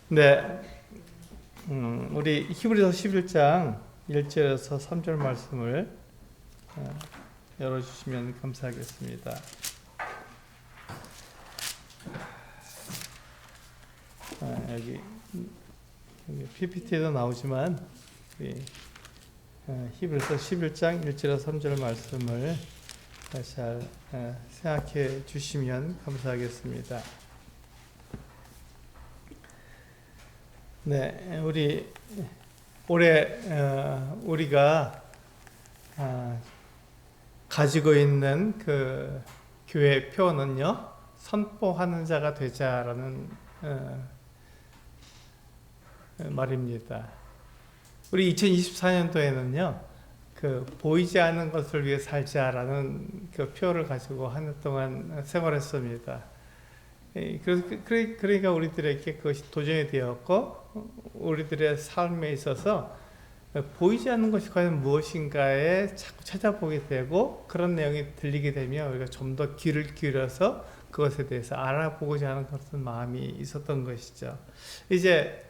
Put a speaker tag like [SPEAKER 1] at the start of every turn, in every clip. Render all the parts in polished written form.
[SPEAKER 1] 네, 우리 히브리서 11장 1절에서 3절 말씀을 열어주시면 감사하겠습니다. 여기 PPT에도 나오지만 우리 히브리서 11장 1절에서 3절 말씀을 잘 생각해 주시면 감사하겠습니다. 네, 올해 우리가 가지고 있는 그 교회 표어는요, 선포하는 자가 되자라는 말입니다. 우리 2024년도에는요, 그 보이지 않는 것을 위해 살자라는 그 표어를 가지고 한 해 동안 생활했습니다. 그러니까 우리들에게 그것이 도전이 되었고, 우리들의 삶에 있어서 보이지 않는 것이 과연 무엇인가에 자꾸 찾아보게 되고, 그런 내용이 들리게 되면 우리가 좀 더 귀를 기울여서 그것에 대해서 알아보고자 하는 그런 마음이 있었던 것이죠. 이제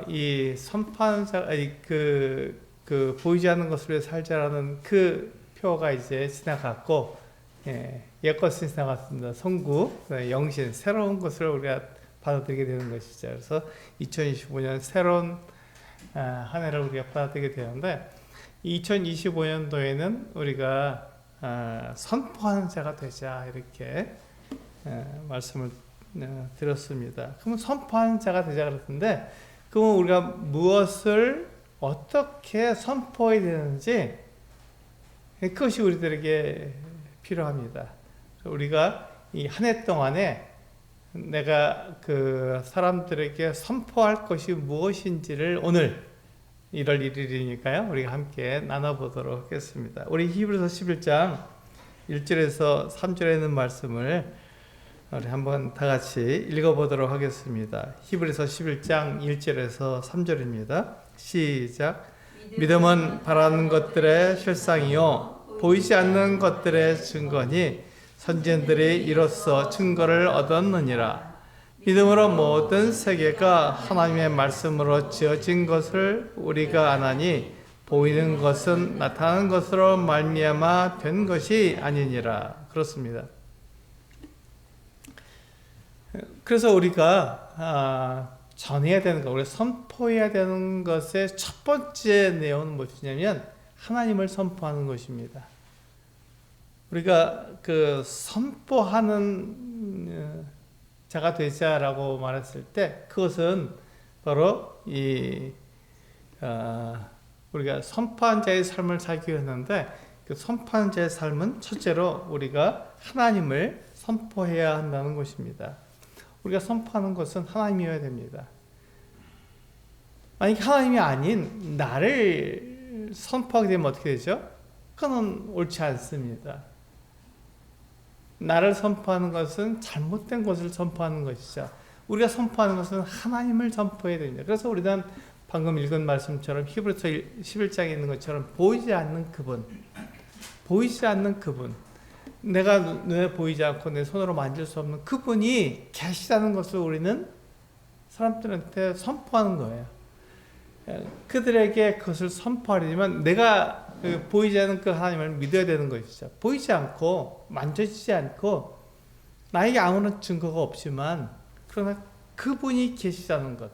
[SPEAKER 1] 이 선포하는 자, 그 보이지 않는 것을 위해 살자라는 그 표가 이제 지나갔고, 옛것은 지나갔습니다. 성구, 영신, 새로운 것을 우리가 받아들이게 되는 것이죠. 그래서 2025년 새로운 한 해를 우리가 받아들이게 되는데, 2025년도에는 우리가 선포하는 자가 되자, 이렇게 말씀을 드렸습니다. 그러면 선포하는 자가 되자 그랬는데, 그러면 우리가 무엇을 어떻게 선포해야 되는지, 그것이 우리들에게 필요합니다. 우리가 이 한 해 동안에 내가 그 사람들에게 선포할 것이 무엇인지를 오늘 1월 1일이니까요. 우리가 함께 나눠보도록 하겠습니다. 우리 히브리서 11장 1절에서 3절에 있는 말씀을 우리 한번 다 같이 읽어보도록 하겠습니다. 히브리서 11장 1절에서 3절입니다. 시작. 믿음은 바라는 것들의 실상이요 보이지 않는 것들의 증거니 선지자들이 이로써 증거를 얻었느니라. 믿음으로 모든 세계가 하나님의 말씀으로 지어진 것을 우리가 아나니 보이는 것은 나타나는 것으로 말미암아 된 것이 아니니라. 그렇습니다. 그래서 우리가 전해야 되는 것, 우리가 선포해야 되는 것의 첫 번째 내용은 무엇이냐면 하나님을 선포하는 것입니다. 우리가 그 선포하는 자가 되자라고 말했을 때 그것은 바로 우리가 선포한 자의 삶을 살기 위했는데, 그 선포한 자의 삶은 첫째로 우리가 하나님을 선포해야 한다는 것입니다. 우리가 선포하는 것은 하나님이어야 됩니다. 만약 하나님이 아닌 나를 선포하게 되면 어떻게 되죠? 그건 옳지 않습니다. 나를 선포하는 것은 잘못된 것을 선포하는 것이죠. 우리가 선포하는 것은 하나님을 선포해야 됩니다. 그래서 우리는 방금 읽은 말씀처럼 히브리서 11장에 있는 것처럼 보이지 않는 그분, 내가 눈에 보이지 않고 내 손으로 만질 수 없는 그분이 계시다는 것을 우리는 사람들한테 선포하는 거예요. 그들에게 그것을 선포하려면 내가 보이지 않는 그 하나님을 믿어야 되는 것이죠. 보이지 않고 만져지지 않고 나에게 아무런 증거가 없지만, 그러나 그분이 계시다는 것,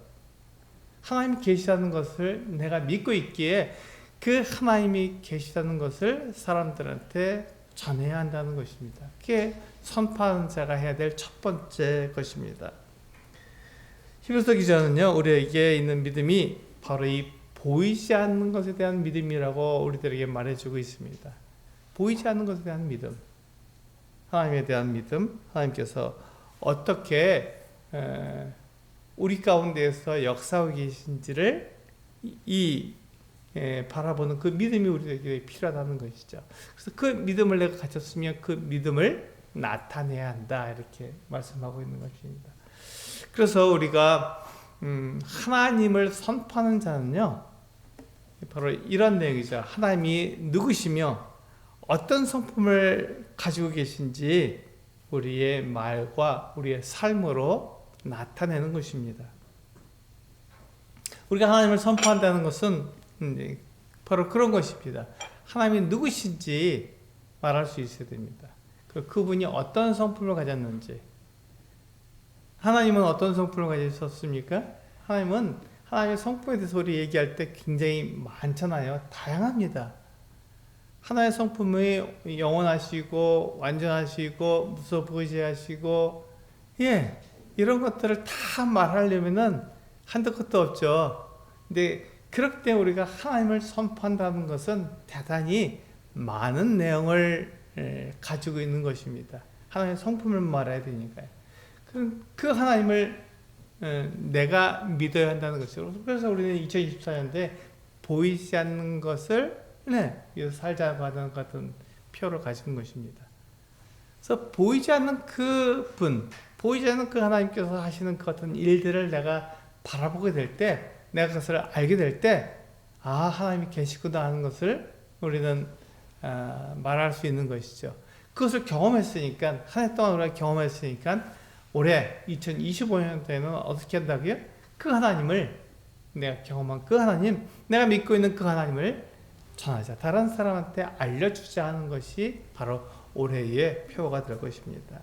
[SPEAKER 1] 하나님이 계시다는 것을 내가 믿고 있기에 그 하나님이 계시다는 것을 사람들한테 전해야 한다는 것입니다. 그게 선포하는 자가 해야 될 첫 번째 것입니다. 히브리서 기자는요, 우리에게 있는 믿음이 바로 이 보이지 않는 것에 대한 믿음이라고 우리들에게 말해주고 있습니다. 보이지 않는 것에 대한 믿음, 하나님에 대한 믿음, 하나님께서 어떻게 우리 가운데에서 역사하고 계신지를 바라보는 그 믿음이 우리에게 필요하다는 것이죠. 그래서 그 믿음을 내가 가졌으면 그 믿음을 나타내야 한다, 이렇게 말씀하고 있는 것입니다. 그래서 우리가 하나님을 선포하는 자는요, 바로 이런 내용이죠. 하나님이 누구시며 어떤 성품을 가지고 계신지 우리의 말과 우리의 삶으로 나타내는 것입니다. 우리가 하나님을 선포한다는 것은 바로 그런 것입니다. 하나님이 누구신지 말할 수 있어야 됩니다. 그분이 어떤 성품을 가졌는지. 하나님은 어떤 성품을 가지셨습니까? 하나님은 하나님의 성품에 대해서 우리 얘기할 때 굉장히 많잖아요. 다양합니다. 하나의 성품이 영원하시고 완전하시고 무소부지하시고 이런 것들을 다 말하려면은 한도 끝도 없죠. 근데 그럴 때 우리가 하나님을 선포한다는 것은 대단히 많은 내용을 가지고 있는 것입니다. 하나님의 성품을 말해야 되니까요. 그 하나님을 내가 믿어야 한다는 것이죠. 그래서 우리는 2024년도에 보이지 않는 것을 살자고 하는 같은 표를 가진 것입니다. 그래서 보이지 않는 그분, 보이지 않는 그 하나님께서 하시는 그 같은 일들을 내가 바라보게 될 때, 내가 그것을 알게 될 때, 하나님이 계시구나 하는 것을 우리는 말할 수 있는 것이죠. 그것을 경험했으니까, 한 해 동안 우리가 경험했으니까, 올해 2025년도에는 어떻게 한다고요? 그 하나님을, 내가 경험한 그 하나님, 내가 믿고 있는 그 하나님을 전하자. 다른 사람한테 알려주자 하는 것이 바로 올해의 표가 될 것입니다.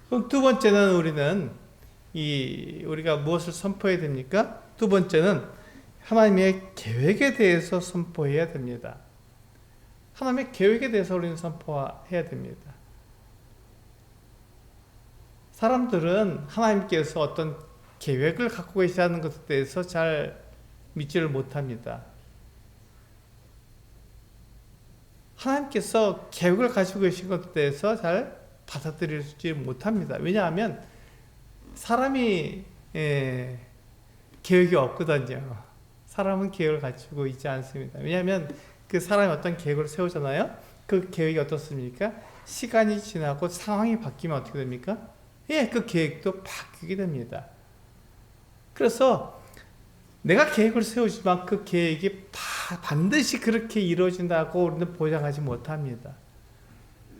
[SPEAKER 1] 그럼 두 번째는 우리가 무엇을 선포해야 됩니까? 두 번째는 하나님의 계획에 대해서 선포해야 됩니다. 하나님의 계획에 대해서 우리는 선포해야 됩니다. 사람들은 하나님께서 어떤 계획을 갖고 계시다는 것에 대해서 잘 믿지를 못합니다. 하나님께서 계획을 가지고 계신 것에 대해서 잘 받아들이지 못합니다. 왜냐하면 사람이 계획이 없거든요. 사람은 계획을 가지고 있지 않습니다. 왜냐하면 그 사람이 어떤 계획을 세우잖아요. 그 계획이 어떻습니까? 시간이 지나고 상황이 바뀌면 어떻게 됩니까? 그 계획도 바뀌게 됩니다. 그래서 내가 계획을 세우지만 그 계획이 반드시 그렇게 이루어진다고 우리는 보장하지 못합니다.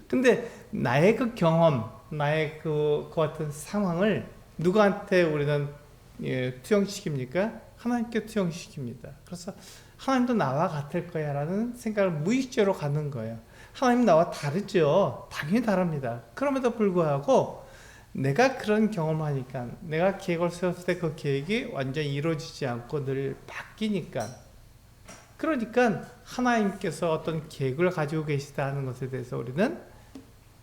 [SPEAKER 1] 근데 나의 그 경험, 나의 그 같은 상황을 누구한테 우리는 투영시킵니까? 하나님께 투영시킵니다. 그래서 하나님도 나와 같을 거야 라는 생각을 무의식적으로 갖는 거예요. 하나님 나와 다르죠. 당연히 다릅니다. 그럼에도 불구하고 내가 그런 경험을 하니까, 내가 계획을 세웠을 때 그 계획이 완전히 이루어지지 않고 늘 바뀌니까, 그러니까 하나님께서 어떤 계획을 가지고 계시다는 것에 대해서 우리는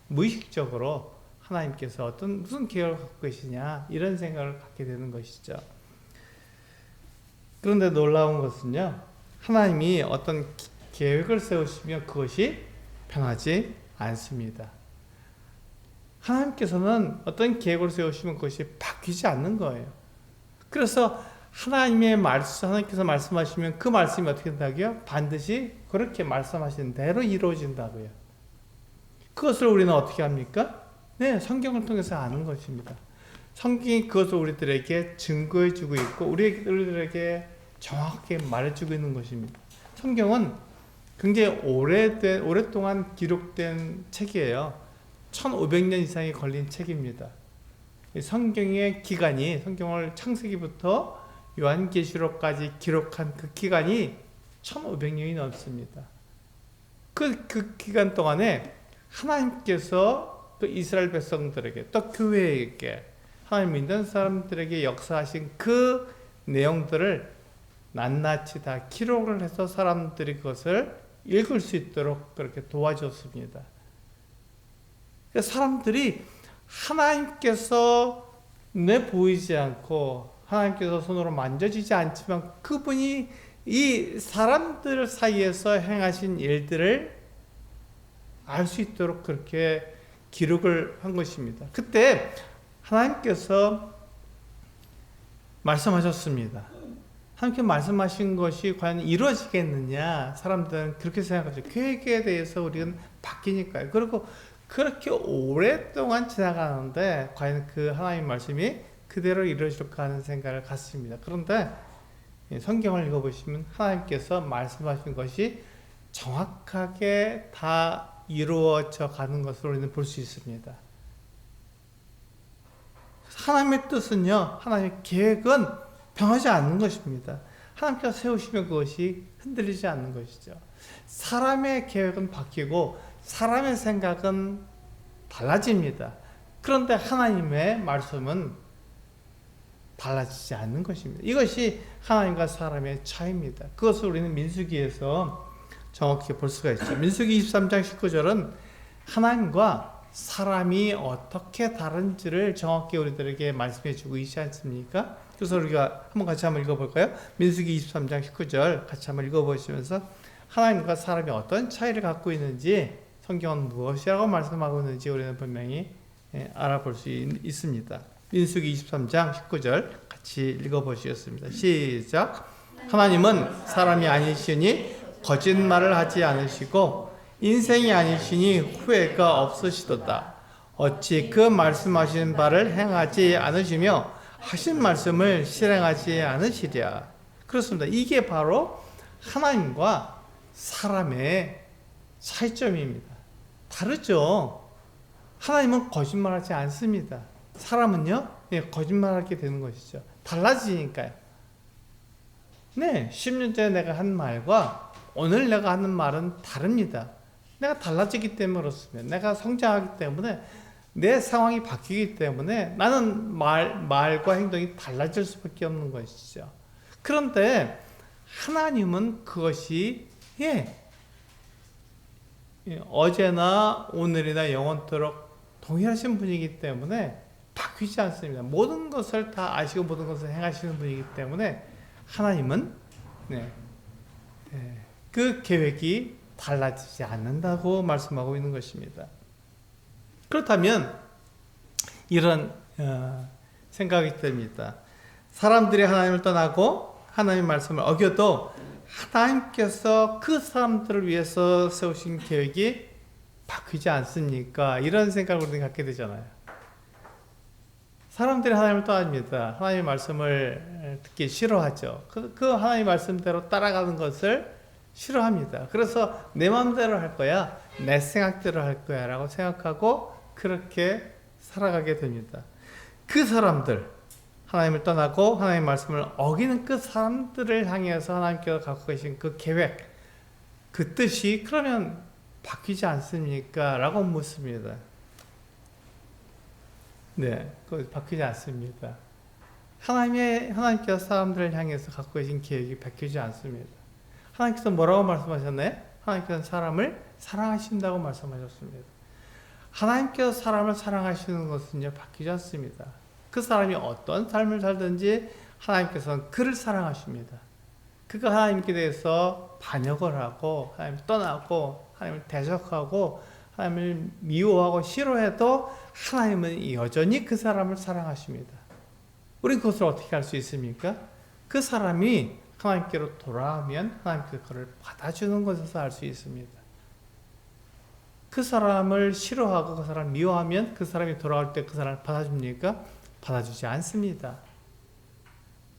[SPEAKER 1] 무의식적으로 하나님께서 무슨 계획을 갖고 계시냐 이런 생각을 갖게 되는 것이죠. 그런데 놀라운 것은요, 하나님이 어떤 계획을 세우시면 그것이 변하지 않습니다. 하나님께서는 어떤 계획을 세우시면 그것이 바뀌지 않는 거예요. 그래서 하나님께서 말씀하시면 그 말씀이 어떻게 된다고요? 반드시 그렇게 말씀하신 대로 이루어진다고요. 그것을 우리는 어떻게 합니까? 성경을 통해서 아는 것입니다. 성경이 그것을 우리들에게 증거해주고 있고 우리들에게 정확하게 말해주고 있는 것입니다. 성경은 굉장히 오랫동안 기록된 책이에요. 1500년 이상이 걸린 책입니다. 성경의 기간이, 성경을 창세기부터 요한계시록까지 기록한 그 기간이 1500년이 넘습니다. 그 기간 동안에 하나님께서 또 이스라엘 백성들에게, 또 교회에게, 하나님 믿는 사람들에게 역사하신 그 내용들을 낱낱이 다 기록을 해서 사람들이 그것을 읽을 수 있도록 그렇게 도와줬습니다. 사람들이 하나님께서 눈에 보이지 않고 하나님께서 손으로 만져지지 않지만 그분이 이 사람들 사이에서 행하신 일들을 알 수 있도록 그렇게 기록을 한 것입니다. 그때 하나님께서 말씀하셨습니다. 하나님께 말씀하신 것이 과연 이루어지겠느냐, 사람들은 그렇게 생각하죠. 계획에 대해서 우리는 바뀌니까요. 그리고 그렇게 오랫동안 지나가는데 과연 그 하나님 말씀이 그대로 이루어질까 하는 생각을 갖습니다. 그런데 성경을 읽어보시면 하나님께서 말씀하신 것이 정확하게 다 이루어져 가는 것을 우리는 볼 수 있습니다. 하나님의 뜻은요, 하나님의 계획은 변하지 않는 것입니다. 하나님께서 세우시면 그것이 흔들리지 않는 것이죠. 사람의 계획은 바뀌고 사람의 생각은 달라집니다. 그런데 하나님의 말씀은 달라지지 않는 것입니다. 이것이 하나님과 사람의 차이입니다. 그것을 우리는 민수기에서 정확히 볼 수가 있죠. 민수기 23장 19절은 하나님과 사람이 어떻게 다른지를 정확히 우리들에게 말씀해 주고 있지 않습니까? 그래서 우리가 같이 한번 읽어볼까요? 민수기 23장 19절 같이 한번 읽어보시면서 하나님과 사람이 어떤 차이를 갖고 있는지, 성경은 무엇이라고 말씀하고 있는지 우리는 분명히 알아볼 수 있습니다. 민수기 23장 19절 같이 읽어보시겠습니다. 시작. 하나님은 사람이 아니시니 거짓말을 하지 않으시고 인생이 아니시니 후회가 없으시도다. 어찌 그 말씀하신 바를 행하지 않으시며 하신 말씀을 실행하지 않으시랴. 그렇습니다. 이게 바로 하나님과 사람의 차이점입니다. 다르죠. 하나님은 거짓말하지 않습니다. 사람은요, 거짓말하게 되는 것이죠. 달라지니까요. 네, 10년 전에 내가 한 말과 오늘 내가 하는 말은 다릅니다. 내가 달라지기 때문에 그렇습니다. 내가 성장하기 때문에 내 상황이 바뀌기 때문에 나는 말과 행동이 달라질 수밖에 없는 것이죠. 그런데 하나님은 그것이 어제나 오늘이나 영원토록 동일하신 분이기 때문에 바뀌지 않습니다. 모든 것을 다 아시고 모든 것을 행하시는 분이기 때문에 하나님은 그 계획이 달라지지 않는다고 말씀하고 있는 것입니다. 그렇다면 이런 생각이 듭니다. 사람들이 하나님을 떠나고 하나님의 말씀을 어겨도 하나님께서 그 사람들을 위해서 세우신 계획이 바뀌지 않습니까? 이런 생각을 우리가 갖게 되잖아요. 사람들이 하나님을 떠납니다. 하나님의 말씀을 듣기 싫어하죠. 그 하나님의 말씀대로 따라가는 것을 싫어합니다. 그래서 내 마음대로 할 거야, 내 생각대로 할 거야 라고 생각하고 그렇게 살아가게 됩니다. 그 사람들, 하나님을 떠나고 하나님의 말씀을 어기는 그 사람들을 향해서 하나님께서 갖고 계신 그 계획, 그 뜻이 그러면 바뀌지 않습니까? 라고 묻습니다. 네, 그거 바뀌지 않습니다. 하나님께서 사람들을 향해서 갖고 계신 계획이 바뀌지 않습니다. 하나님께서 뭐라고 말씀하셨나요? 하나님께서 사람을 사랑하신다고 말씀하셨습니다. 하나님께서 사람을 사랑하시는 것은요, 바뀌지 않습니다. 그 사람이 어떤 삶을 살든지 하나님께서는 그를 사랑하십니다. 그가 하나님께 대해서 반역을 하고 하나님을 떠나고 하나님을 대적하고 하나님을 미워하고 싫어해도 하나님은 여전히 그 사람을 사랑하십니다. 우리는 그것을 어떻게 할 수 있습니까? 그 사람이 하나님께로 돌아오면 하나님께서 그를 받아주는 것에서 알 수 있습니다. 그 사람을 싫어하고 그 사람을 미워하면 그 사람이 돌아올 때 그 사람을 받아줍니까? 받아주지 않습니다.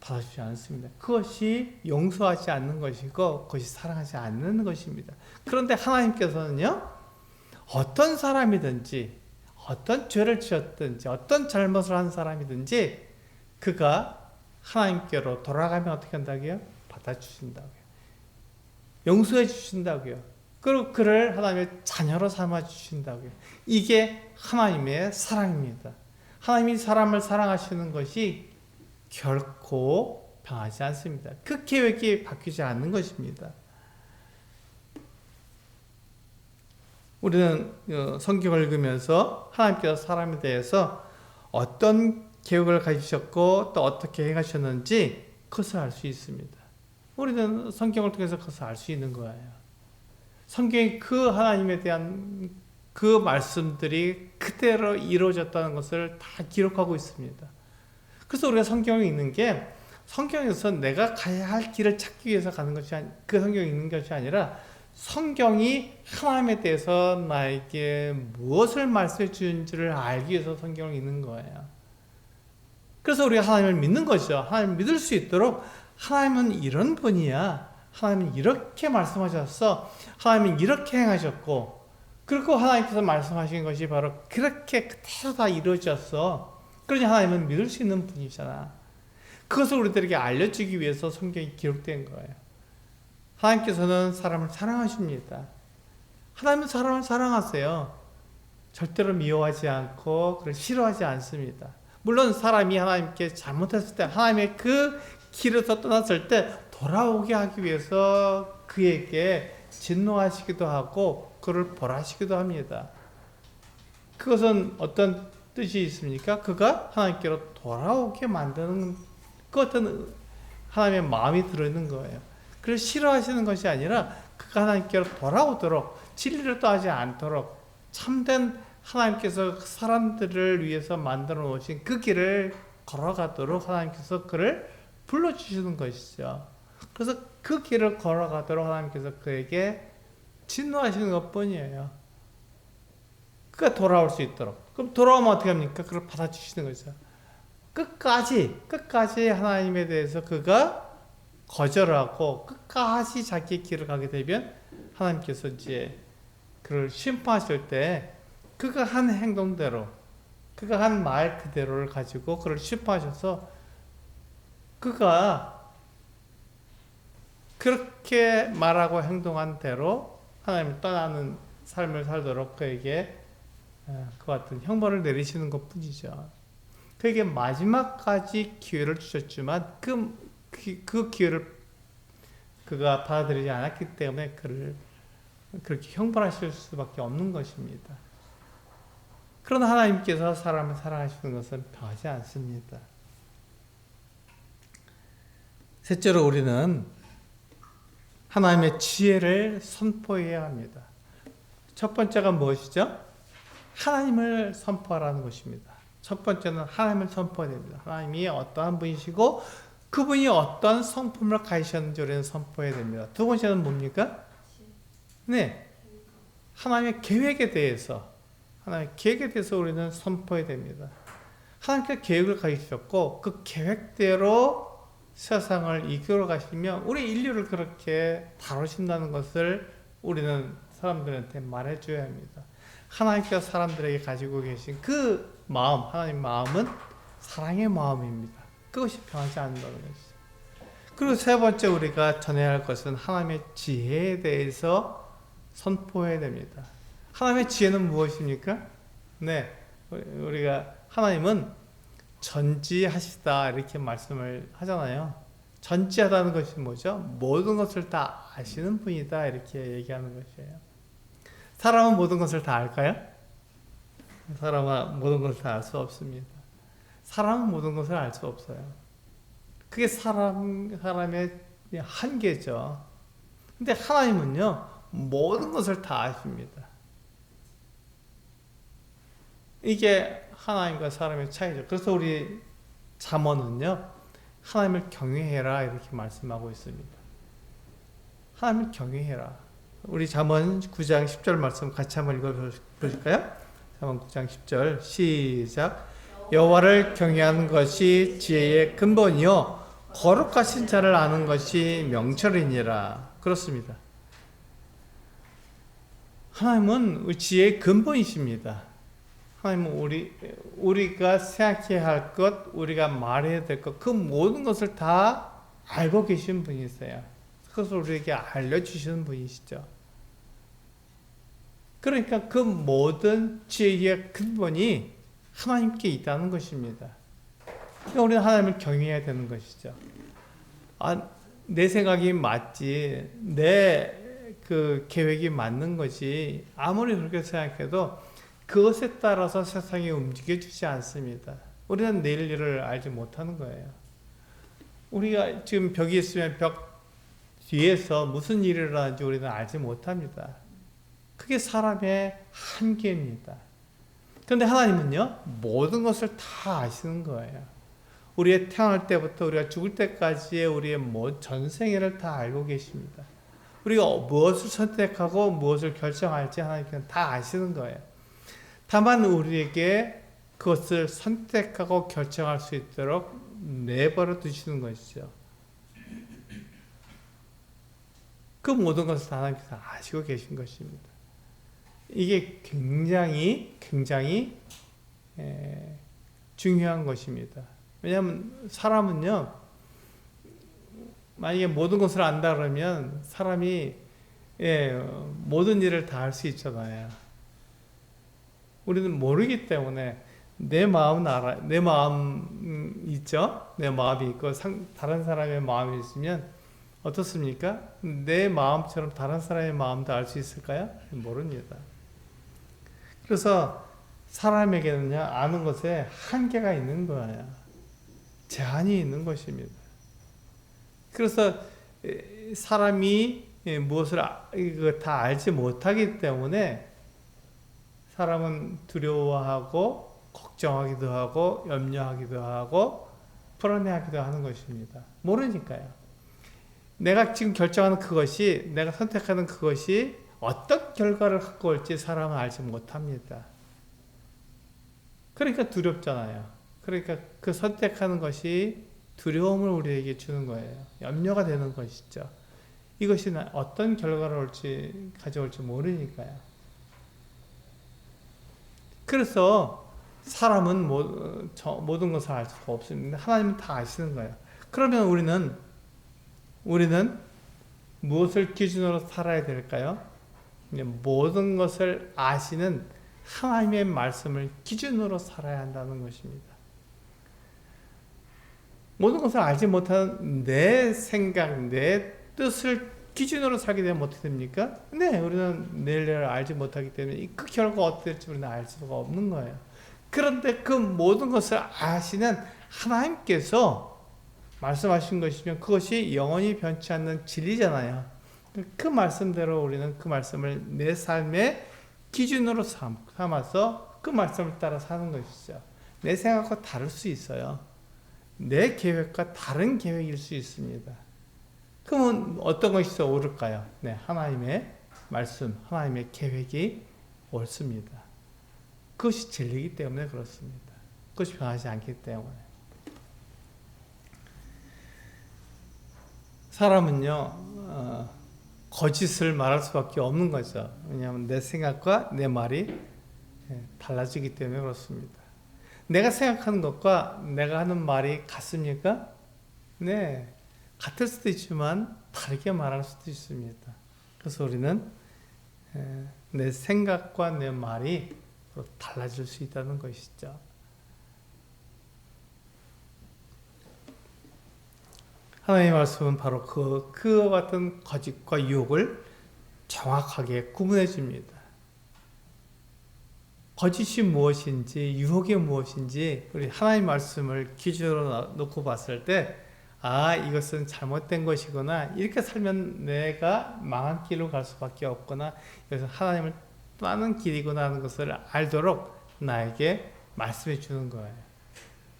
[SPEAKER 1] 받아주지 않습니다. 그것이 용서하지 않는 것이고 그것이 사랑하지 않는 것입니다. 그런데 하나님께서는요, 어떤 사람이든지 어떤 죄를 지었든지 어떤 잘못을 한 사람이든지 그가 하나님께로 돌아가면 어떻게 한다고요? 받아주신다고요. 용서해 주신다고요. 그리고 그를 하나님의 자녀로 삼아 주신다고요. 이게 하나님의 사랑입니다. 하나님이 사람을 사랑하시는 것이 결코 변하지 않습니다. 그 계획이 바뀌지 않는 것입니다. 우리는 성경을 읽으면서 하나님께서 사람에 대해서 어떤 계획을 가지셨고 또 어떻게 행하셨는지 그것을 알 수 있습니다. 우리는 성경을 통해서 그것을 알 수 있는 거예요. 성경이 그 하나님에 대한 그 말씀들이 그대로 이루어졌다는 것을 다 기록하고 있습니다. 그래서 우리가 성경을 읽는 게 성경에서 내가 가야 할 길을 찾기 위해서 가는 것이 그 성경을 읽는 것이 아니라 성경이 하나님에 대해서 나에게 무엇을 말씀해 주는지를 알기 위해서 성경을 읽는 거예요. 그래서 우리가 하나님을 믿는 것이죠. 하나님을 믿을 수 있도록 하나님은 이런 분이야. 하나님은 이렇게 말씀하셨어. 하나님은 이렇게 행하셨고 그리고 하나님께서 말씀하신 것이 바로 그렇게 그대로 다 이루어졌어. 그러니 하나님은 믿을 수 있는 분이잖아. 그것을 우리들에게 알려주기 위해서 성경이 기록된 거예요. 하나님께서는 사람을 사랑하십니다. 하나님은 사람을 사랑하세요. 절대로 미워하지 않고 그걸 싫어하지 않습니다. 물론 사람이 하나님께 잘못했을 때, 하나님의 그 길에서 떠났을 때 돌아오게 하기 위해서 그에게 진노하시기도 하고 그를 벌하시기도 합니다. 그것은 어떤 뜻이 있습니까? 그가 하나님께로 돌아오게 만드는 그 어떤 하나님의 마음이 들어있는 거예요. 그걸 싫어하시는 것이 아니라 그가 하나님께로 돌아오도록, 진리를 떠나지 않도록 참된 하나님께서 사람들을 위해서 만들어 놓으신 그 길을 걸어가도록 하나님께서 그를 불러주시는 것이죠. 그래서 그 길을 걸어가도록 하나님께서 그에게 진노하시는 것뿐이에요. 그가 돌아올 수 있도록. 그럼 돌아오면 어떻게 합니까? 그걸 받아주시는 거죠. 끝까지 하나님에 대해서 그가 거절하고 끝까지 자기의 길을 가게 되면 하나님께서 이제 그를 심판하실 때 그가 한 행동대로, 그가 한 말 그대로를 가지고 그를 심판하셔서 그가 그렇게 말하고 행동한 대로 하나님을 떠나는 삶을 살도록 그에게 그 같은 형벌을 내리시는 것 뿐이죠. 그에게 마지막까지 기회를 주셨지만 그 기회를 그가 받아들이지 않았기 때문에 그를 그렇게 형벌하실 수밖에 없는 것입니다. 그러나 하나님께서 사람을 사랑하시는 것은 변하지 않습니다. 셋째로 우리는 하나님의 지혜를 선포해야 합니다. 첫 번째가 무엇이죠? 하나님을 선포하라는 것입니다. 첫 번째는 하나님을 선포해야 됩니다. 하나님이 어떠한 분이시고 그분이 어떤 성품을 가지셨는지 우리는 선포해야 됩니다. 두 번째는 뭡니까? 네, 하나님의 계획에 대해서 우리는 선포해야 됩니다. 하나님께서 계획을 가지셨고 그 계획대로 세상을 이끌어 가시며 우리 인류를 그렇게 다루신다는 것을 우리는 사람들한테 말해줘야 합니다. 하나님께서 사람들에게 가지고 계신 그 마음, 하나님 마음은 사랑의 마음입니다. 그것이 변하지 않는다는 것이죠. 그리고 세 번째 우리가 전해야 할 것은 하나님의 지혜에 대해서 선포해야 됩니다. 하나님의 지혜는 무엇입니까? 네, 우리가 하나님은 전지하시다 이렇게 말씀을 하잖아요. 전지하다는 것이 뭐죠? 모든 것을 다 아시는 분이다 이렇게 얘기하는 것이에요. 사람은 모든 것을 다 알까요? 사람은 모든 것을 다 알 수 없습니다. 사람은 모든 것을 알 수 없어요. 그게 사람의 한계죠. 근데 하나님은요, 모든 것을 다 아십니다. 이게 하나님과 사람의 차이죠. 그래서 우리 잠언은요, 하나님을 경외해라 이렇게 말씀하고 있습니다. 하나님을 경외해라. 우리 잠언 9장 10절 말씀 같이 한번 읽어보실까요? 잠언 9장 10절 시작. 여호와를 경외하는 것이 지혜의 근본이요 거룩하신 자를 아는 것이 명철이니라. 그렇습니다. 하나님은 지혜의 근본이십니다. 하나님은 우리가 생각해야 할 것, 우리가 말해야 될 것, 그 모든 것을 다 알고 계신 분이세요. 그것을 우리에게 알려주시는 분이시죠. 그러니까 그 모든 지혜의 근본이 하나님께 있다는 것입니다. 그러니까 우리는 하나님을 경외해야 되는 것이죠. 내 생각이 맞지, 내 그 계획이 맞는 것이 아무리 그렇게 생각해도 그것에 따라서 세상이 움직여주지 않습니다. 우리는 내일 일을 알지 못하는 거예요. 우리가 지금 벽이 있으면 벽 뒤에서 무슨 일이 일어나는지 우리는 알지 못합니다. 그게 사람의 한계입니다. 그런데 하나님은요, 모든 것을 다 아시는 거예요. 우리의 태어날 때부터 우리가 죽을 때까지의 우리의 전생애를 다 알고 계십니다. 우리가 무엇을 선택하고 무엇을 결정할지 하나님께서는 다 아시는 거예요. 다만 우리에게 그것을 선택하고 결정할 수 있도록 내버려 두시는 것이죠. 그 모든 것을 하나님께서 아시고 계신 것입니다. 이게 굉장히 중요한 것입니다. 왜냐하면 사람은요, 만약에 모든 것을 안다 그러면 사람이 모든 일을 다 할 수 있잖아요. 우리는 모르기 때문에 내 마음은 알아. 내 마음 있죠? 내 마음이 있고 다른 사람의 마음이 있으면 어떻습니까? 내 마음처럼 다른 사람의 마음도 알 수 있을까요? 모릅니다. 그래서 사람에게는요, 아는 것에 한계가 있는 거예요. 제한이 있는 것입니다. 그래서 사람이 무엇을 다 알지 못하기 때문에 사람은 두려워하고 걱정하기도 하고 염려하기도 하고 불안해하기도 하는 것입니다. 모르니까요. 내가 지금 결정하는 그것이, 내가 선택하는 그것이 어떤 결과를 갖고 올지 사람은 알지 못합니다. 그러니까 두렵잖아요. 그러니까 그 선택하는 것이 두려움을 우리에게 주는 거예요. 염려가 되는 것이죠. 이것이 어떤 결과를 가져올지 모르니까요. 그래서 사람은 모든 것을 알 수가 없습니다. 하나님은 다 아시는 거예요. 그러면 우리는 무엇을 기준으로 살아야 될까요? 모든 것을 아시는 하나님의 말씀을 기준으로 살아야 한다는 것입니다. 모든 것을 알지 못하는 내 생각, 내 뜻을 기준으로 살게 되면 어떻게 됩니까? 네, 우리는 내일을 알지 못하기 때문에 그 결과가 어떻게 될지 우리는 알 수가 없는 거예요. 그런데 그 모든 것을 아시는 하나님께서 말씀하신 것이면 그것이 영원히 변치 않는 진리잖아요. 그 말씀대로 우리는 그 말씀을 내 삶의 기준으로 삼아서 그 말씀을 따라 사는 것이죠. 내 생각과 다를 수 있어요. 내 계획과 다른 계획일 수 있습니다. 그러면 어떤 것이 더 옳을까요? 네, 하나님의 말씀, 하나님의 계획이 옳습니다. 그것이 진리이기 때문에 그렇습니다. 그것이 변하지 않기 때문에. 사람은요, 거짓을 말할 수밖에 없는 거죠. 왜냐하면 내 생각과 내 말이 달라지기 때문에 그렇습니다. 내가 생각하는 것과 내가 하는 말이 같습니까? 네, 같을 수도 있지만 다르게 말할 수도 있습니다. 그래서 우리는 내 생각과 내 말이 달라질 수 있다는 것이죠. 하나님의 말씀은 바로 그와 같은 거짓과 유혹을 정확하게 구분해 줍니다. 거짓이 무엇인지 유혹이 무엇인지 우리 하나님 말씀을 기준으로 놓고 봤을 때 이것은 잘못된 것이구나, 이렇게 살면 내가 망한 길로 갈 수밖에 없구나, 이것은 하나님을 떠나는 길이구나 하는 것을 알도록 나에게 말씀해 주는 거예요.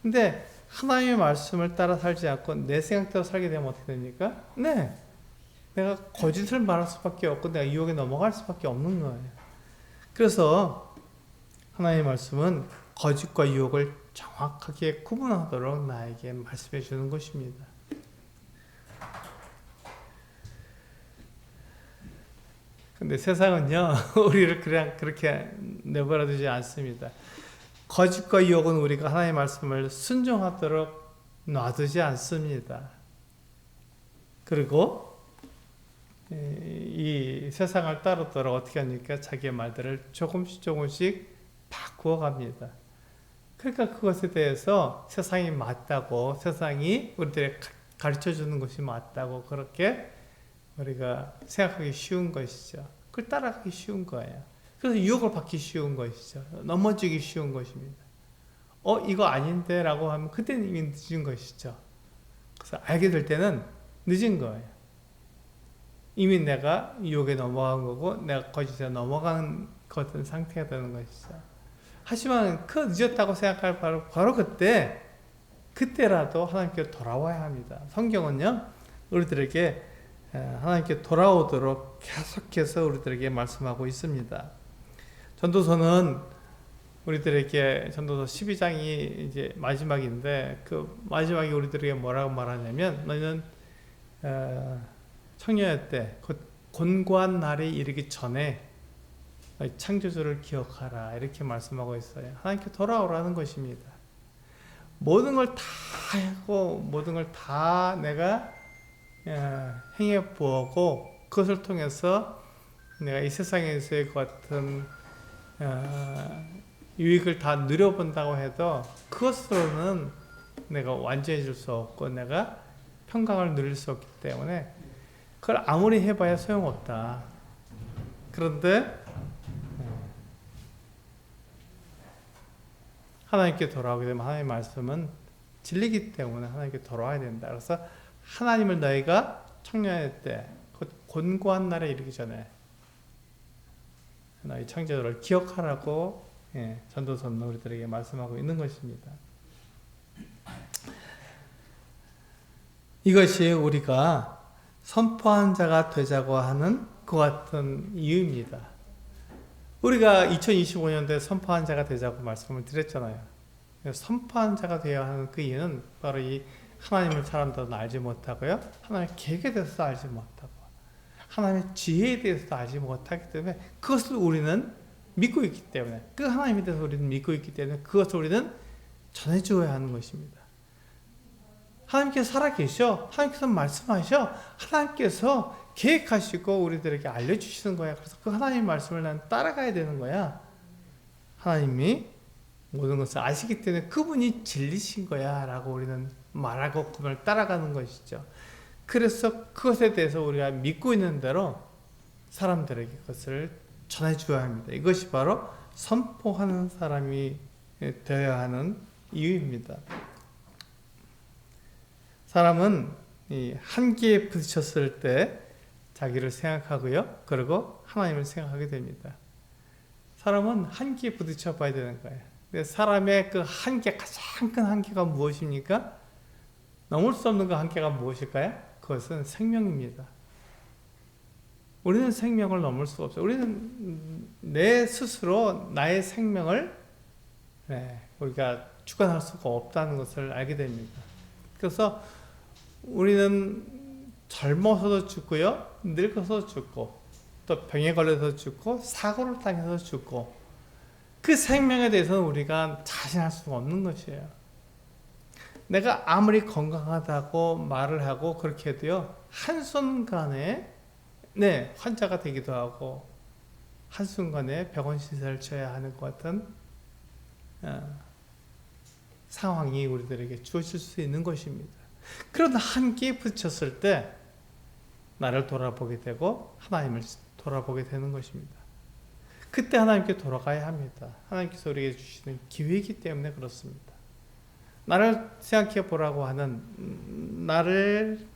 [SPEAKER 1] 근데 하나님의 말씀을 따라 살지 않고 내 생각대로 살게 되면 어떻게 됩니까? 네, 내가 거짓을 말할 수밖에 없고 내가 유혹에 넘어갈 수밖에 없는 거예요. 그래서 하나님의 말씀은 거짓과 유혹을 정확하게 구분하도록 나에게 말씀해 주는 것입니다. 근데 세상은요, 우리를 그냥 그렇게 내버려 두지 않습니다. 거짓과 유혹은 우리가 하나님의 말씀을 순종하도록 놔두지 않습니다. 그리고 이 세상을 따르도록 어떻게 합니까? 자기의 말들을 조금씩 바꾸어 갑니다. 그러니까 그것에 대해서 세상이 맞다고, 세상이 우리들에게 가르쳐 주는 것이 맞다고 그렇게 우리가 생각하기 쉬운 것이죠. 그걸 따라가기 쉬운 거예요. 그래서 유혹을 받기 쉬운 것이죠. 넘어지기 쉬운 것입니다. 이거 아닌데 라고 하면 그때는 이미 늦은 것이죠. 그래서 알게 될 때는 늦은 거예요. 이미 내가 유혹에 넘어간 거고 내가 거짓에 넘어간 것 상태가 되는 것이죠. 하지만 그 늦었다고 생각할 바로 그때라도 하나님께 돌아와야 합니다. 성경은요, 우리들에게 하나님께 돌아오도록 계속해서 우리들에게 말씀하고 있습니다. 전도서는 우리들에게 전도서 12장이 이제 마지막인데 그 마지막에 우리들에게 뭐라고 말하냐면 너희는 청년의 때 곧 곤고한 날이 이르기 전에 창조주를 기억하라, 이렇게 말씀하고 있어요. 하나님께 돌아오라는 것입니다. 모든 걸 다 하고 모든 걸 다 내가 행해 보고 그것을 통해서 내가 이 세상에서의 그 같은 유익을 다 누려본다고 해도 그것으로는 내가 완전해질 수 없고 내가 평강을 누릴 수 없기 때문에 그걸 아무리 해봐야 소용없다. 그런데 하나님께 돌아오게 되면 하나님의 말씀은 진리기 때문에 하나님께 돌아와야 된다. 그래서 하나님을 너희가 청년의 때, 곤고한 날에 이르기 전에 너희 창조주를 기억하라고 전도서는 우리들에게 말씀하고 있는 것입니다. 이것이 우리가 선포한 자가 되자고 하는 그 같은 이유입니다. 우리가 2025년도에 선포한 자가 되자고 말씀을 드렸잖아요. 선포한 자가 되어야 하는 그 이유는 바로 이 하나님을 사람들은 알지 못하고요. 하나님의 계획에 대해서도 알지 못하고 하나님의 지혜에 대해서도 알지 못하기 때문에 그것을 우리는 믿고 있기 때문에 그 하나님에 대해서 우리는 믿고 있기 때문에 그것을 우리는 전해주어야 하는 것입니다. 하나님께서 살아계셔. 하나님께서 말씀하셔. 하나님께서 계획하시고 우리들에게 알려주시는 거야. 그래서 그 하나님의 말씀을 난 따라가야 되는 거야. 하나님이 모든 것을 아시기 때문에 그분이 진리신 거야 라고 우리는 말하고 그분을 따라가는 것이죠. 그래서 그것에 대해서 우리가 믿고 있는 대로 사람들에게 그것을 전해줘야 합니다. 이것이 바로 선포하는 사람이 되어야 하는 이유입니다. 사람은 이 한계에 부딪혔을 때 자기를 생각하고요. 그리고 하나님을 생각하게 됩니다. 사람은 한계에 부딪혀 봐야 되는 거예요. 사람의 그 한계, 가장 큰 한계가 무엇입니까? 넘을 수 없는 그 한계가 무엇일까요? 그것은 생명입니다. 우리는 생명을 넘을 수가 없어요. 우리는 내 스스로 나의 생명을 우리가 주관할 수가 없다는 것을 알게 됩니다. 그래서 우리는 젊어서도 죽고요, 늙어서 죽고, 또 병에 걸려서 죽고, 사고를 당해서 죽고, 그 생명에 대해서는 우리가 자신할 수가 없는 것이에요. 내가 아무리 건강하다고 말을 하고 그렇게 해도요, 한순간에 환자가 되기도 하고 한순간에 병원 시설을 쳐야 하는 것 같은 상황이 우리들에게 주어질 수 있는 것입니다. 그런 한계에 부딪혔을 때 나를 돌아보게 되고 하나님을 돌아보게 되는 것입니다. 그때 하나님께 돌아가야 합니다. 하나님께서 우리에게 주시는 기회이기 때문에 그렇습니다. 나를 생각해 보라고 하는, 나를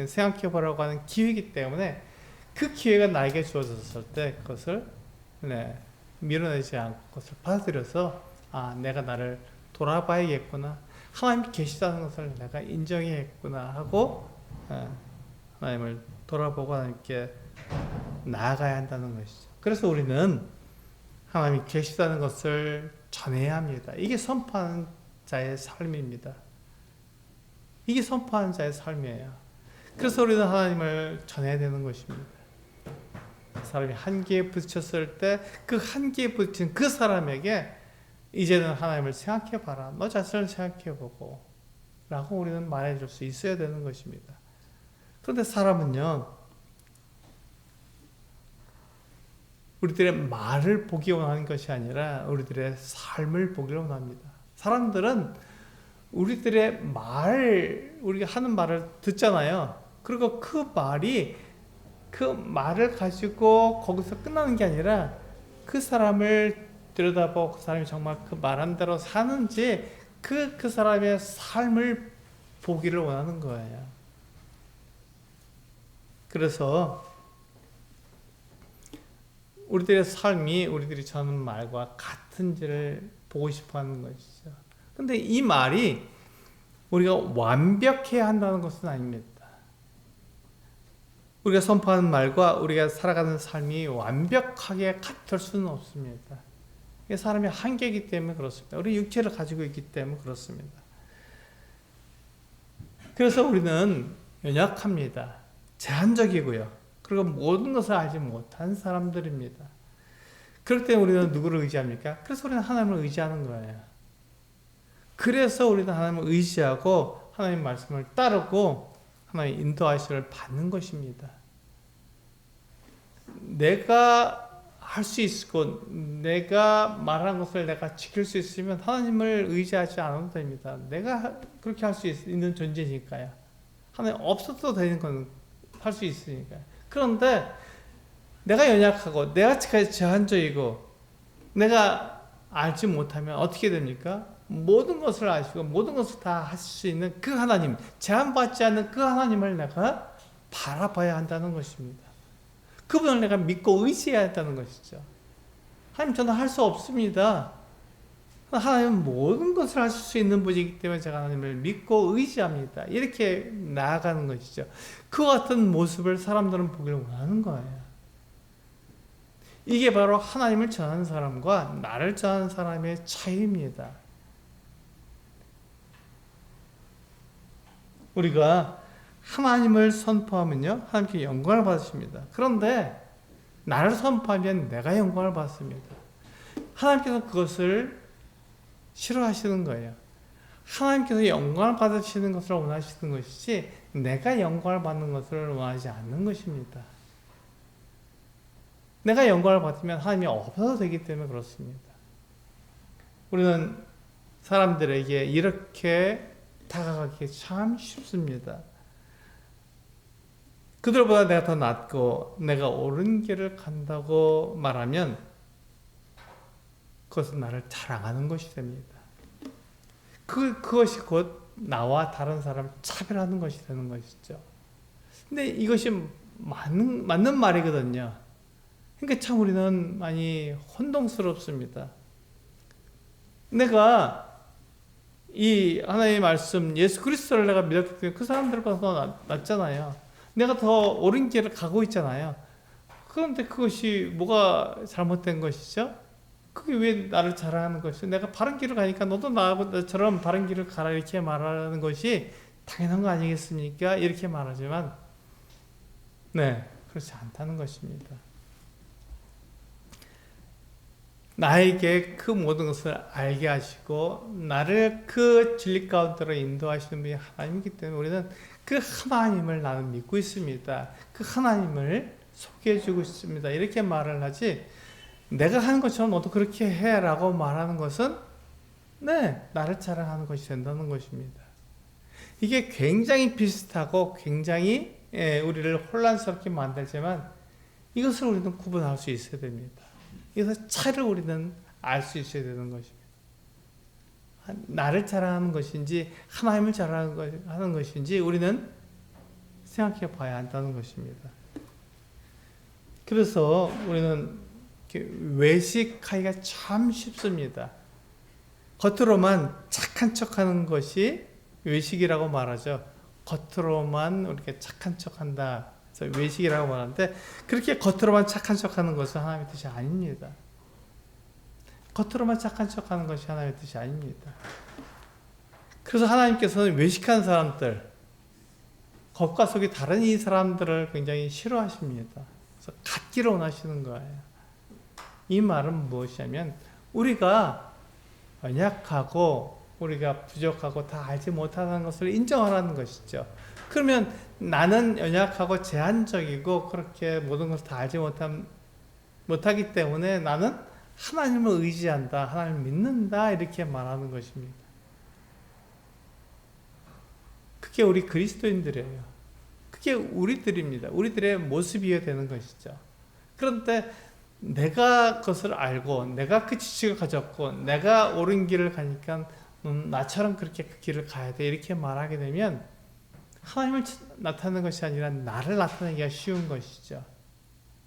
[SPEAKER 1] 생각해 보라고 하는 기회이기 때문에 그 기회가 나에게 주어졌을 때 그것을 밀어내지 않고 그것을 받아들여서 내가 나를 돌아봐야겠구나, 하나님이 계시다는 것을 내가 인정해야겠구나 하고 하나님을 돌아보고 하나님께 나아가야 한다는 것이죠. 그래서 우리는 하나님이 계시다는 것을 전해야 합니다. 이게 선포하는 자의 삶입니다. 이게 선포하는 자의 삶이에요. 그래서 우리는 하나님을 전해야 되는 것입니다. 사람이 한계에 부딪혔을 때 그 한계에 부딪힌 그 사람에게 이제는 하나님을 생각해봐라, 너 자신을 생각해보고 라고 우리는 말해줄 수 있어야 되는 것입니다. 그런데 사람은요, 우리들의 말을 보기 원하는 것이 아니라 우리들의 삶을 보기를 원합니다. 사람들은 우리들의 우리가 하는 말을 듣잖아요. 그리고 그 말을 가지고 거기서 끝나는 게 아니라 그 사람을 들여다보고 그 사람이 정말 그 말한 대로 사는지 그 사람의 삶을 보기를 원하는 거예요. 그래서 우리들의 삶이 우리들이 전하는 말과 같은지를 보고 싶어 하는 것이죠. 근데 이 말이 우리가 완벽해야 한다는 것은 아닙니다. 우리가 선포하는 말과 우리가 살아가는 삶이 완벽하게 같을 수는 없습니다. 사람이 한계이기 때문에 그렇습니다. 우리 육체를 가지고 있기 때문에 그렇습니다. 그래서 우리는 연약합니다. 제한적이고요. 그리고 모든 것을 알지 못한 사람들입니다. 그럴 때 우리는 누구를 의지합니까? 그래서 우리는 하나님을 의지하는 거예요. 그래서 우리는 하나님을 의지하고 하나님 말씀을 따르고 하나님의 인도하심을 받는 것입니다. 내가 할 수 있고 내가 말한 것을 내가 지킬 수 있으면 하나님을 의지하지 않아도 됩니다. 내가 그렇게 할 수 있는 존재니까요. 하나님 없어도 되는 건 할 수 있으니까요. 그런데 내가 연약하고 내가 제한적이고 내가 알지 못하면 어떻게 됩니까? 모든 것을 아시고 모든 것을 다 하실 수 있는 그 하나님, 제한받지 않는 그 하나님을 내가 바라봐야 한다는 것입니다. 그분을 내가 믿고 의지해야 한다는 것이죠. 하나님, 저는 할 수 없습니다. 하나님은 모든 것을 하실 수 있는 분이기 때문에 제가 하나님을 믿고 의지합니다. 이렇게 나아가는 것이죠. 그와 같은 모습을 사람들은 보기를 원하는 거예요. 이게 바로 하나님을 전하는 사람과 나를 전하는 사람의 차이입니다. 우리가 하나님을 선포하면요, 하나님께 영광을 받으십니다. 그런데 나를 선포하면 내가 영광을 받습니다. 하나님께서 그것을 싫어하시는 거예요. 하나님께서 영광을 받으시는 것을 원하시는 것이지 내가 영광을 받는 것을 원하지 않는 것입니다. 내가 영광을 받으면 하나님이 없어도 되기 때문에 그렇습니다. 우리는 사람들에게 이렇게 다가가기 참 쉽습니다. 그들보다 내가 더 낫고 내가 옳은 길을 간다고 말하면 그것은 나를 자랑하는 것이 됩니다. 그것이 곧 나와 다른 사람을 차별하는 것이 되는 것이죠. 근데 이것이 맞는 말이거든요. 그러니까 참 우리는 많이 혼동스럽습니다. 내가 이 하나님의 말씀 예수 그리스도를 내가 믿었기 때문에 그 사람들보다 더 낫잖아요. 내가 더 옳은 길을 가고 있잖아요. 그런데 그것이 뭐가 잘못된 것이죠? 그게 왜 나를 자랑하는 것이죠? 내가 바른 길을 가니까 너도 나처럼 바른 길을 가라 이렇게 말하는 것이 당연한 거 아니겠습니까? 이렇게 말하지만 네, 그렇지 않다는 것입니다. 나에게 그 모든 것을 알게 하시고 나를 그 진리 가운데로 인도하시는 분이 하나님이기 때문에 우리는 그 하나님을 나는 믿고 있습니다. 그 하나님을 소개해주고 있습니다. 이렇게 말을 하지 내가 하는 것처럼 너도 그렇게 해라고 말하는 것은 네, 나를 자랑하는 것이 된다는 것입니다. 이게 굉장히 비슷하고 굉장히 우리를 혼란스럽게 만들지만 이것을 우리는 구분할 수 있어야 됩니다. 이것의 차를 우리는 알 수 있어야 되는 것입니다. 나를 자랑하는 것인지 하나님을 자랑하는 것인지 우리는 생각해 봐야 한다는 것입니다. 그래서 우리는 외식하기가 참 쉽습니다. 겉으로만 착한 척하는 것이 외식이라고 말하죠. 겉으로만 우리가 착한 척한다. 그래서 외식이라고 말하는데 그렇게 겉으로만 착한 척하는 것은 하나님의 뜻이 아닙니다. 겉으로만 착한 척하는 것이 하나님의 뜻이 아닙니다. 그래서 하나님께서는 외식한 사람들, 겉과 속이 다른 이 사람들을 굉장히 싫어하십니다. 그래서 갖기를 원하시는 거예요. 이 말은 무엇이냐면 우리가 연약하고 우리가 부족하고 다 알지 못하는 것을 인정하라는 것이죠. 그러면 나는 연약하고 제한적이고 그렇게 모든 것을 다 알지 못하기 때문에 나는 하나님을 의지한다, 하나님을 믿는다 이렇게 말하는 것입니다. 그게 우리 그리스도인들이에요. 그게 우리들입니다. 우리들의 모습이어야 되는 것이죠. 그런데 내가 그것을 알고 내가 그 지식을 가졌고 내가 옳은 길을 가니까 나처럼 그렇게 그 길을 가야 돼 이렇게 말하게 되면 하나님을 나타내는 것이 아니라 나를 나타내기가 쉬운 것이죠.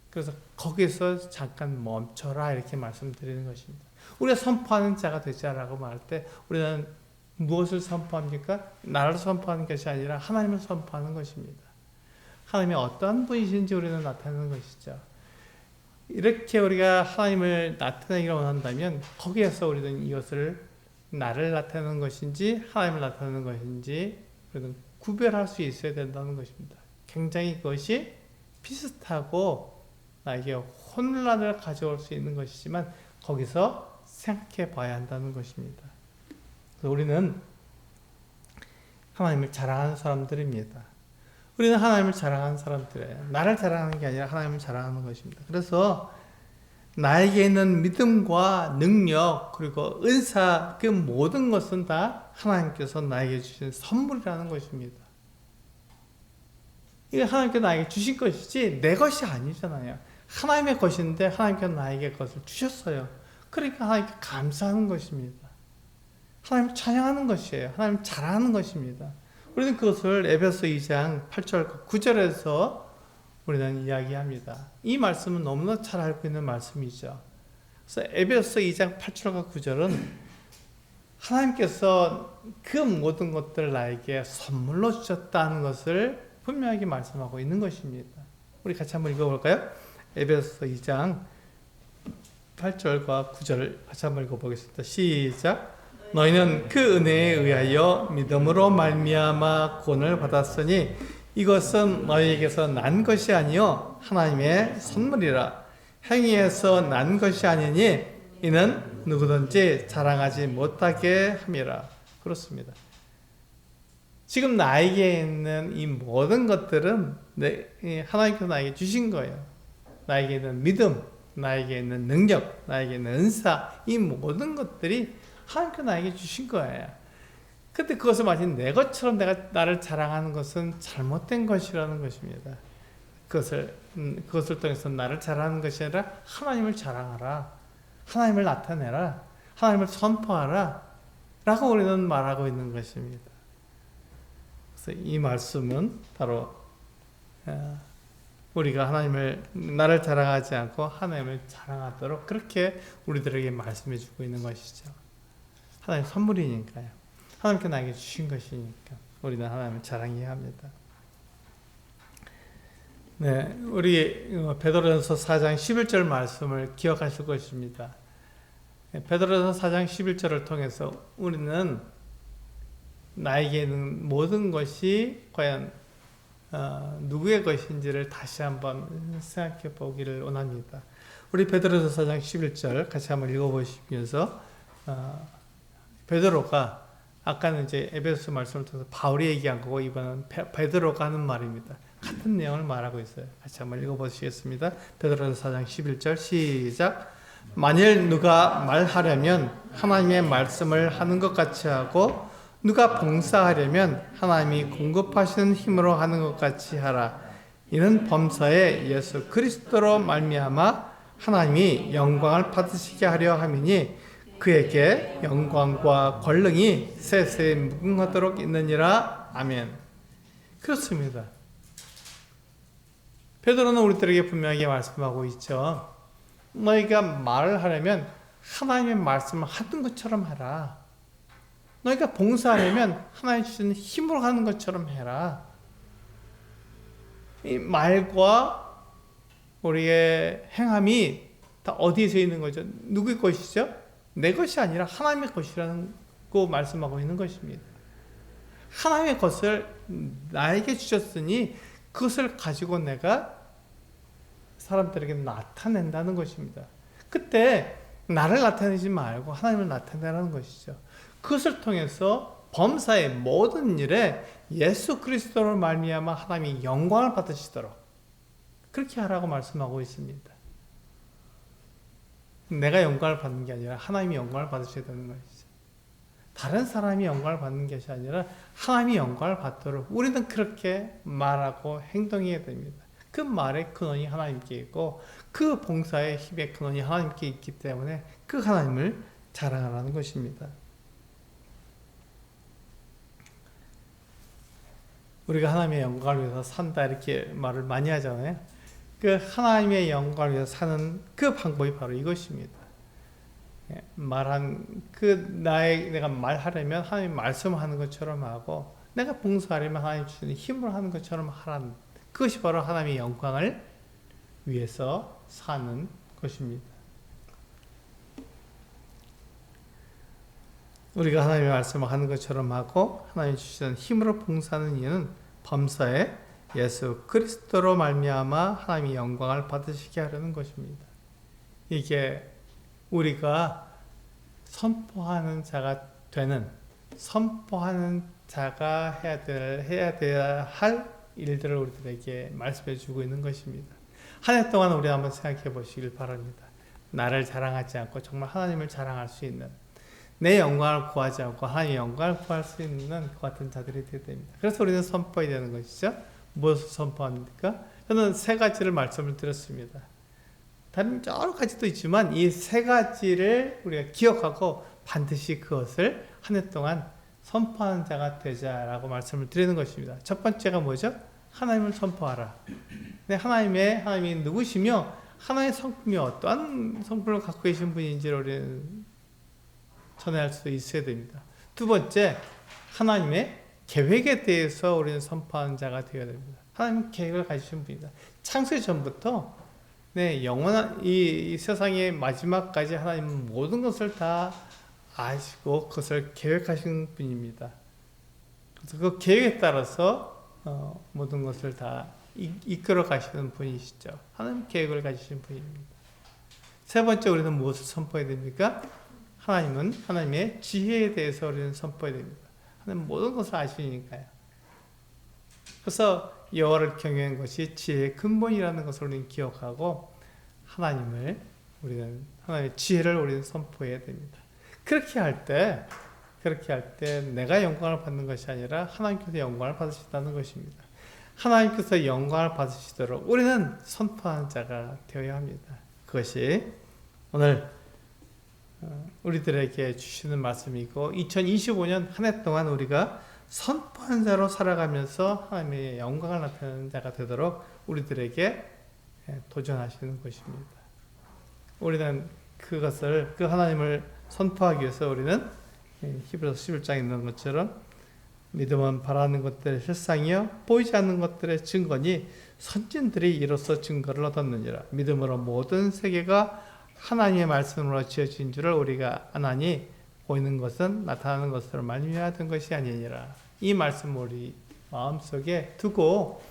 [SPEAKER 1] 그래서 거기서 잠깐 멈춰라 이렇게 말씀드리는 것입니다. 우리가 선포하는 자가 되자라고 말할 때 우리는 무엇을 선포합니까? 나를 선포하는 것이 아니라 하나님을 선포하는 것입니다. 하나님이 어떠한 분이신지 우리는 나타내는 것이죠. 이렇게 우리가 하나님을 나타내기를 원한다면 거기에서 우리는 이것을 나를 나타내는 것인지 하나님을 나타내는 것인지 우리는 구별할 수 있어야 된다는 것입니다. 굉장히 그것이 비슷하고 나에게 혼란을 가져올 수 있는 것이지만 거기서 생각해 봐야 한다는 것입니다. 그래서 우리는 하나님을 자랑하는 사람들입니다. 우리는 하나님을 자랑하는 사람들이에요. 나를 자랑하는 게 아니라 하나님을 자랑하는 것입니다. 그래서 나에게 있는 믿음과 능력 그리고 은사 그 모든 것은 다 하나님께서 나에게 주신 선물이라는 것입니다. 이게 하나님께서 나에게 주신 것이지 내 것이 아니잖아요. 하나님의 것인데 하나님께서 나에게 그것을 주셨어요. 그러니까 하나님께 감사하는 것입니다. 하나님을 찬양하는 것이에요. 하나님을 자랑하는 것입니다. 우리는 그것을 에베소 2장 8절 9절에서 우리는 이야기합니다. 이 말씀은 너무나 잘 알고 있는 말씀이죠. 그래서 에베소 2장 8절과 9절은 하나님께서 그 모든 것들을 나에게 선물로 주셨다는 것을 분명하게 말씀하고 있는 것입니다. 우리 같이 한번 읽어볼까요? 에베소 2장 8절과 9절을 같이 한번 읽어보겠습니다. 시작. 너희는 그 은혜에 의하여 믿음으로 말미암아 구원을 받았으니 이것은 너희에게서 난 것이 아니요 하나님의 선물이라. 행위에서 난 것이 아니니 이는 누구든지 자랑하지 못하게 함이라. 그렇습니다. 지금 나에게 있는 이 모든 것들은 하나님께서 나에게 주신 거예요. 나에게 있는 믿음, 나에게 있는 능력, 나에게 있는 은사, 이 모든 것들이 하나님께서 나에게 주신 거예요. 근데 그것을 마치 내 것처럼 내가 나를 자랑하는 것은 잘못된 것이라는 것입니다. 그것을 통해서 나를 자랑하는 것이 아니라 하나님을 자랑하라. 하나님을 나타내라. 하나님을 선포하라. 라고 우리는 말하고 있는 것입니다. 그래서 이 말씀은 바로 우리가 나를 자랑하지 않고 하나님을 자랑하도록 그렇게 우리들에게 말씀해 주고 있는 것이죠. 하나님의 선물이니까요. 하나님께 나에게 주신 것이니까 우리는 하나님을 자랑해야 합니다. 네, 우리 베드로전서 4장 11절 말씀을 기억하실 것입니다. 베드로전서 4장 11절을 통해서 우리는 나에게 있는 모든 것이 과연 누구의 것인지를 다시 한번 생각해 보기를 원합니다. 우리 베드로전서 4장 11절 같이 한번 읽어보시면서 베드로가 아까는 이제 에베소 말씀을 통해서 바울이 얘기한 거고 이번은 베드로가 하는 말입니다. 같은 내용을 말하고 있어요. 같이 한번 읽어보시겠습니다. 베드로전서 4장 11절 시작. 만일 누가 말하려면 하나님의 말씀을 하는 것 같이 하고 누가 봉사하려면 하나님이 공급하시는 힘으로 하는 것 같이 하라. 이는 범사에 예수 그리스도로 말미암아 하나님이 영광을 받으시게 하려 함이니 그에게 영광과 권능이 세세에 무궁하도록 있느니라. 아멘. 그렇습니다. 베드로는 우리들에게 분명하게 말씀하고 있죠. 너희가 말을 하려면 하나님의 말씀을 하던 것처럼 해라. 너희가 봉사하려면 하나님 주시는 힘으로 하는 것처럼 해라. 이 말과 우리의 행함이 다 어디에서 있는 거죠? 누구의 것이죠? 내 것이 아니라 하나님의 것이라고 말씀하고 있는 것입니다. 하나님의 것을 나에게 주셨으니 그것을 가지고 내가 사람들에게 나타낸다는 것입니다. 그때 나를 나타내지 말고 하나님을 나타내라는 것이죠. 그것을 통해서 범사의 모든 일에 예수 그리스도로 말미암아 하나님이 영광을 받으시도록 그렇게 하라고 말씀하고 있습니다. 내가 영광을 받는 게 아니라 하나님이 영광을 받으셔야 되는 것이죠. 다른 사람이 영광을 받는 것이 아니라 하나님이 영광을 받도록 우리는 그렇게 말하고 행동해야 됩니다. 그 말의 근원이 하나님께 있고 그 봉사의 힘의 근원이 하나님께 있기 때문에 그 하나님을 자랑하라는 것입니다. 우리가 하나님의 영광을 위해서 산다 이렇게 말을 많이 하잖아요. 그 하나님의 영광을 위해서 사는 그 방법이 바로 이것입니다. 내가 말하려면 하나님 말씀하는 것처럼 하고 내가 봉사하려면 하나님 주시는 힘으로 하는 것처럼 하라는 그것이 바로 하나님의 영광을 위해서 사는 것입니다. 우리가 하나님의 말씀을 하는 것처럼 하고 하나님 주시는 힘으로 봉사하는 이유는 범사에 예수 그리스도로 말미암아 하나님의 영광을 받으시게 하려는 것입니다. 이게 우리가 선포하는 자가 해야 할 일들을 우리들에게 말씀해 주고 있는 것입니다. 한 해 동안 우리 한번 생각해 보시길 바랍니다. 나를 자랑하지 않고 정말 하나님을 자랑할 수 있는, 내 영광을 구하지 않고 하나님의 영광을 구할 수 있는 그 같은 자들이 되어야 됩니다. 그래서 우리는 선포해야 되는 것이죠. 무엇을 선포합니까? 저는 세 가지를 말씀을 드렸습니다. 다른 여러 가지도 있지만 이 세 가지를 우리가 기억하고 반드시 그것을 한 해 동안 선포하는 자가 되자라고 말씀을 드리는 것입니다. 첫 번째가 뭐죠? 하나님을 선포하라. 네, 하나님이 누구시며 하나님의 성품이 어떠한 성품을 갖고 계신 분인지를 우리는 전할 수 있어야 됩니다. 두 번째, 하나님의 계획에 대해서 우리는 선포하는 자가 되어야 됩니다. 하나님은 계획을 가지신 분이다. 창세 전부터 영원한 이 세상의 마지막까지 하나님은 모든 것을 다 아시고 그것을 계획하신 분입니다. 그래서 그 계획에 따라서 모든 것을 다 이끌어 가시는 분이시죠. 하나님 계획을 가지신 분입니다. 세 번째, 우리는 무엇을 선포해야 됩니까? 하나님은 하나님의 지혜에 대해서 우리는 선포해야 됩니다. 하나님 모든 것을 아시니까요. 그래서 여호와를 경외하는 것이 지혜의 근본이라는 것을 우리는 기억하고 하나님의 지혜를 우리는 선포해야 됩니다. 그렇게 할 때 내가 영광을 받는 것이 아니라 하나님께서 영광을 받으신다는 것입니다. 하나님께서 영광을 받으시도록 우리는 선포하는 자가 되어야 합니다. 그것이 오늘 우리들에게 주시는 말씀이고 2025년 한 해 동안 우리가 선포한 자로 살아가면서 하나님의 영광을 나타내는 자가 되도록 우리들에게 도전하시는 것입니다. 우리는 그 하나님을 선포하기 위해서 우리는 히브리서 11장에 있는 것처럼 믿음은 바라는 것들의 실상이요 보이지 않는 것들의 증거니 선진들이 이로써 증거를 얻었느니라. 믿음으로 모든 세계가 하나님의 말씀으로 지어진 줄을 우리가 아나니 보이는 것은 나타나는 것으로 말미암은 것이 아니니라. 이 말씀을 우리 마음속에 두고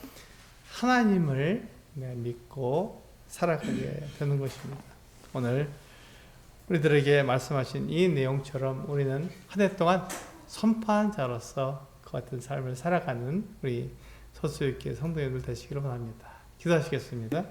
[SPEAKER 1] 하나님을 믿고 살아가게 되는 것입니다. 오늘 우리들에게 말씀하신 이 내용처럼 우리는 한 해 동안 선포한 자로서 그 같은 삶을 살아가는 우리 소수교회 성도님들 되시기를 바랍니다. 기도하시겠습니다.